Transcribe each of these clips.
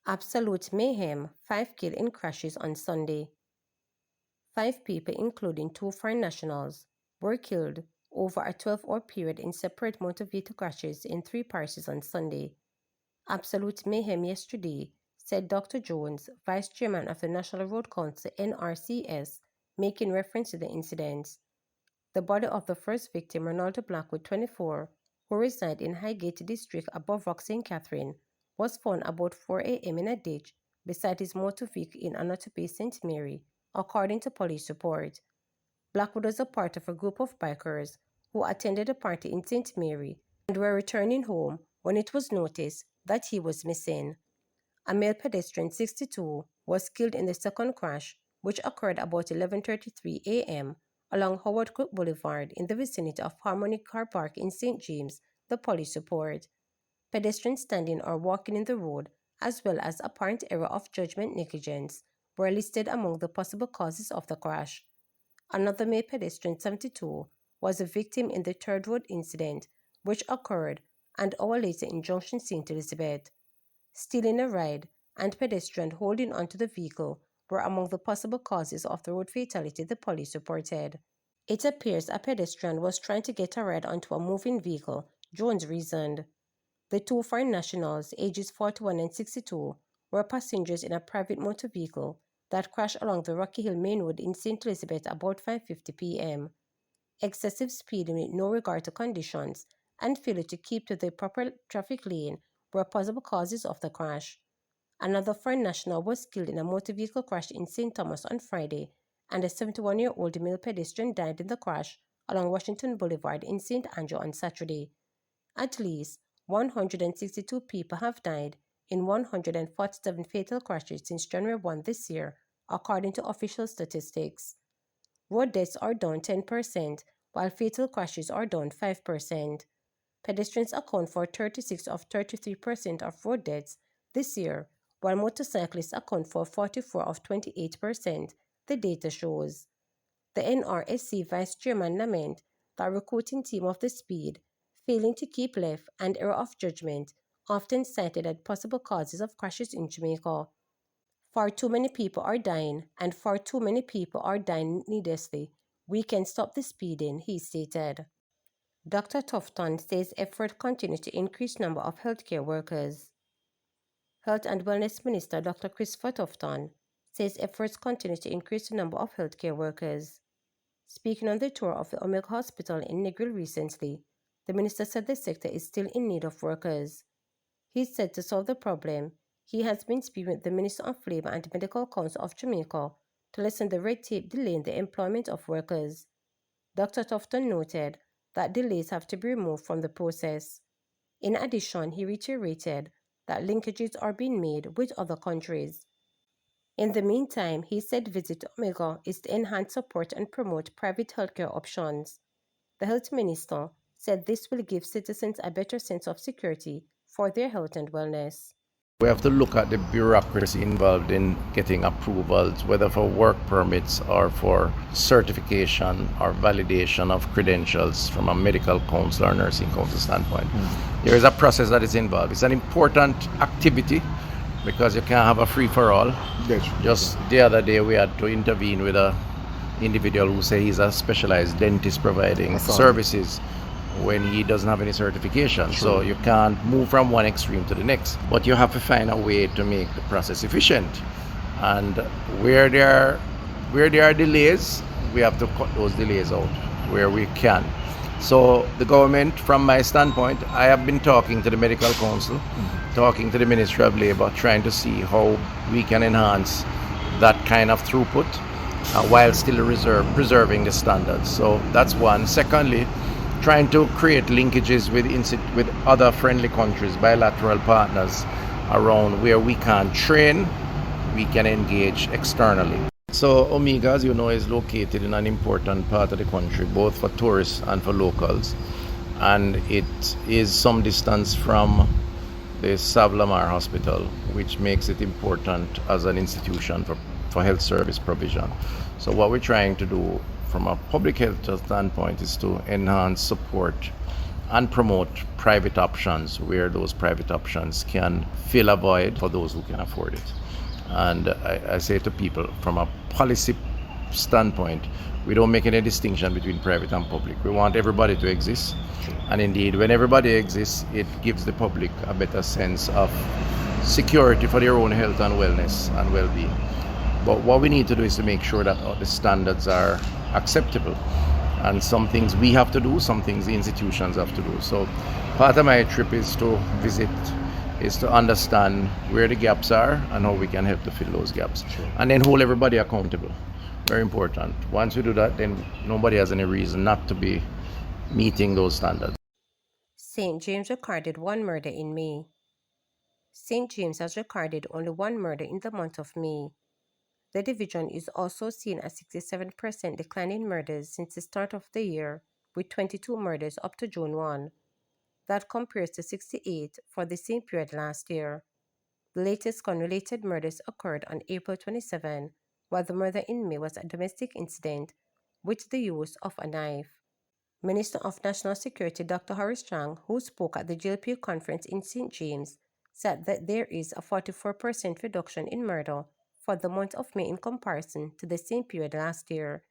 Absolute mayhem, 5 killed in crashes on Sunday. 5 people, including 2 foreign nationals, were killed over a 12-hour period in separate motor vehicle crashes in 3 parishes on Sunday. Absolute mayhem yesterday, said Dr. Jones, Vice Chairman of the National Road Council NRCS, making reference to the incidents. The body of the first victim, Ronaldo Blackwood, 24, who resided in Highgate District above Rock St. Catherine, was found about 4 a.m. in a ditch beside his motor vehicle in Onotope, St. Mary, according to police report. Blackwood was a part of a group of bikers who attended a party in St. Mary and were returning home when it was noticed that he was missing. A male pedestrian, 62, was killed in the second crash, which occurred about 11:33 a.m. along Howard Cook Boulevard in the vicinity of Harmony Car Park in St. James, the police report. Pedestrians standing or walking in the road, as well as apparent error of judgment negligence, were listed among the possible causes of the crash. Another male pedestrian, 72, was a victim in the third road incident, which occurred an hour later in Junction St. Elizabeth. Stealing a ride and pedestrian holding onto the vehicle were among the possible causes of the road fatality, the police reported. It appears a pedestrian was trying to get a ride onto a moving vehicle, Jones reasoned. The 2 foreign nationals, ages 41 and 62, were passengers in a private motor vehicle that crashed along the Rocky Hill Main Road in St. Elizabeth about 5:50 p.m. Excessive speeding with no regard to conditions and failure to keep to the proper traffic lane were possible causes of the crash. Another foreign national was killed in a motor vehicle crash in St. Thomas on Friday, and a 71-year-old male pedestrian died in the crash along Washington Boulevard in St. Andrew on Saturday. At least 162 people have died in 147 fatal crashes since January 1 this year, according to official statistics. Road deaths are down 10%, while fatal crashes are down 5%. Pedestrians account for 36 of 33% of road deaths this year, while motorcyclists account for 44 of 28%, the data shows. The NRSC Vice Chairman lamented that recruiting team of the speed, failing to keep left, and error of judgment often cited as possible causes of crashes in Jamaica. Far too many people are dying, and far too many people are dying needlessly. We can stop the speeding, he stated. Dr. Tufton says efforts continue to increase number of healthcare workers. Health and Wellness Minister Dr. Christopher Tufton says efforts continue to increase the number of healthcare workers. Speaking on the tour of the Omega Hospital in Negril recently, the minister said the sector is still in need of workers. He said to solve the problem, he has been speaking with the Minister of Labour and Medical Council of Jamaica to lessen the red tape delaying the employment of workers. Dr. Tufton noted that delays have to be removed from the process. In addition, he reiterated that linkages are being made with other countries. In the meantime, he said Visit Omega is to enhance support and promote private healthcare options. The health minister said this will give citizens a better sense of security for their health and wellness. We have to look at the bureaucracy involved in getting approvals, whether for work permits or for certification or validation of credentials from a medical council or nursing council standpoint. There is a process that is involved. It's an important activity because you can't have a free-for-all. Yes. Just the other day we had to intervene with an individual who says he's a specialized dentist providing services when he doesn't have any certification. True. So you can't move from one extreme to the next. But you have to find a way to make the process efficient. And where there are delays, we have to cut those delays out where we can. So the government, from my standpoint, I have been talking to the Medical Council, talking to the Ministry of Labour, trying to see how we can enhance that kind of throughput while still preserving the standards. So that's one. Secondly, trying to create linkages with other friendly countries, bilateral partners around where we can train, we can engage externally. So Omega, as you know, is located in an important part of the country, both for tourists and for locals. And it is some distance from the Savlamar Hospital, which makes it important as an institution for health service provision. So what we're trying to do from a public health standpoint is to enhance support and promote private options where those private options can fill a void for those who can afford it. And I say to people, from a policy standpoint, we don't make any distinction between private and public. We want everybody to exist. And indeed, when everybody exists, it gives the public a better sense of security for their own health and wellness and well-being. But what we need to do is to make sure that the standards are acceptable. And some things we have to do, some things the institutions have to do. So part of my trip is to visit, is to understand where the gaps are and how we can help to fill those gaps. Sure. And then hold everybody accountable. Very important. Once we do that, then nobody has any reason not to be meeting those standards. St. James recorded one murder in May. St. James has recorded only one murder in the month of May. The division is also seeing a 67% decline in murders since the start of the year, with 22 murders up to June 1. That compares to 68 for the same period last year. The latest gun-related murders occurred on April 27, while the murder in May was a domestic incident with the use of a knife. Minister of National Security Dr. Horace Strang, who spoke at the GLP conference in St. James, said that there is a 44% reduction in murder for the month of May in comparison to the same period last year.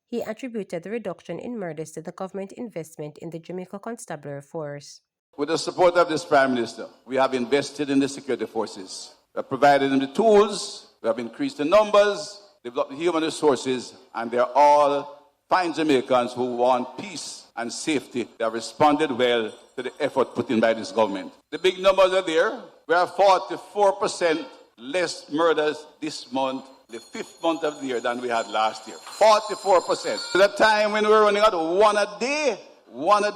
He attributed the reduction in murders to the government investment in the Jamaica Constabulary Force. With the support of this Prime Minister, we have invested in the security forces. We have provided them the tools, we have increased the numbers, developed the human resources, and they're all fine Jamaicans who want peace and safety. They have responded well to the effort put in by this government. The big numbers are there. We have 44% less murders this month, the 5th month of the year, than we had last year. 44%. At a time when we were running out one a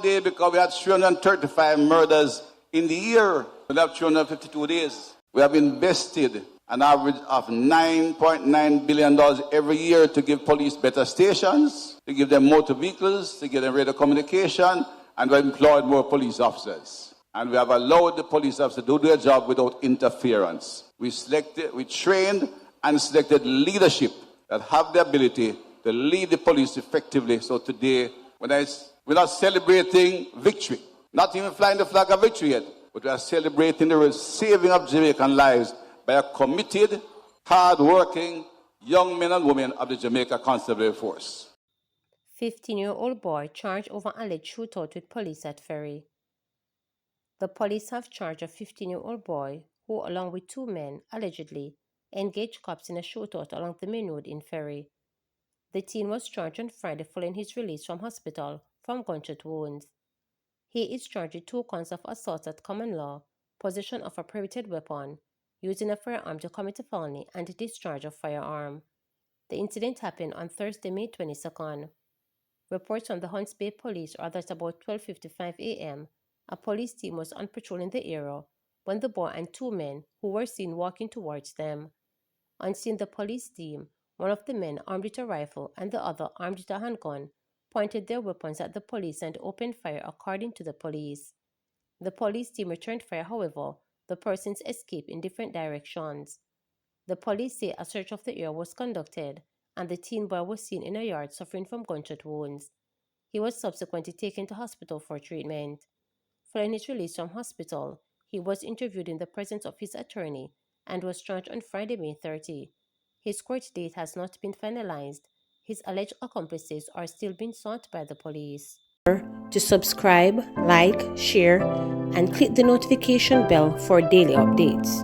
day because we had 335 murders in the year. We have 352 days. We have invested an average of $9.9 billion every year to give police better stations, to give them motor vehicles, to give them radio communication, and we have employed more police officers. And we have allowed the police officers to do their job without interference. We trained and selected leadership that have the ability to lead the police effectively. So today, we're not celebrating victory, not even flying the flag of victory yet, but we are celebrating the saving of Jamaican lives by a committed, hard-working young men and women of the Jamaica Constabulary Force. 15-year-old boy charged over alleged shootout with police at Ferry. The police have charged a 15-year-old boy who, along with two men, allegedly engaged cops in a shootout along the main road in Ferry. The teen was charged on Friday following his release from hospital from gunshot wounds. He is charged with 2 counts of assault at common law, possession of a prohibited weapon, using a firearm to commit a felony, and discharge of firearm. The incident happened on Thursday, May 22nd. Reports from the Hunts Bay Police are that about 12:55 a.m., a police team was on patrol in the area when the boy and 2 men who were seen walking towards them. On seeing the police team, one of the men armed with a rifle and the other armed with a handgun pointed their weapons at the police and opened fire, according to the police. The police team returned fire, however, the persons escaped in different directions. The police say a search of the area was conducted and the teen boy was seen in a yard suffering from gunshot wounds. He was subsequently taken to hospital for treatment. Following his release from hospital, he was interviewed in the presence of his attorney and was charged on Friday, May 30. His court date has not been finalized. His alleged accomplices are still being sought by the police. To subscribe, like, share, and click the notification bell for daily updates.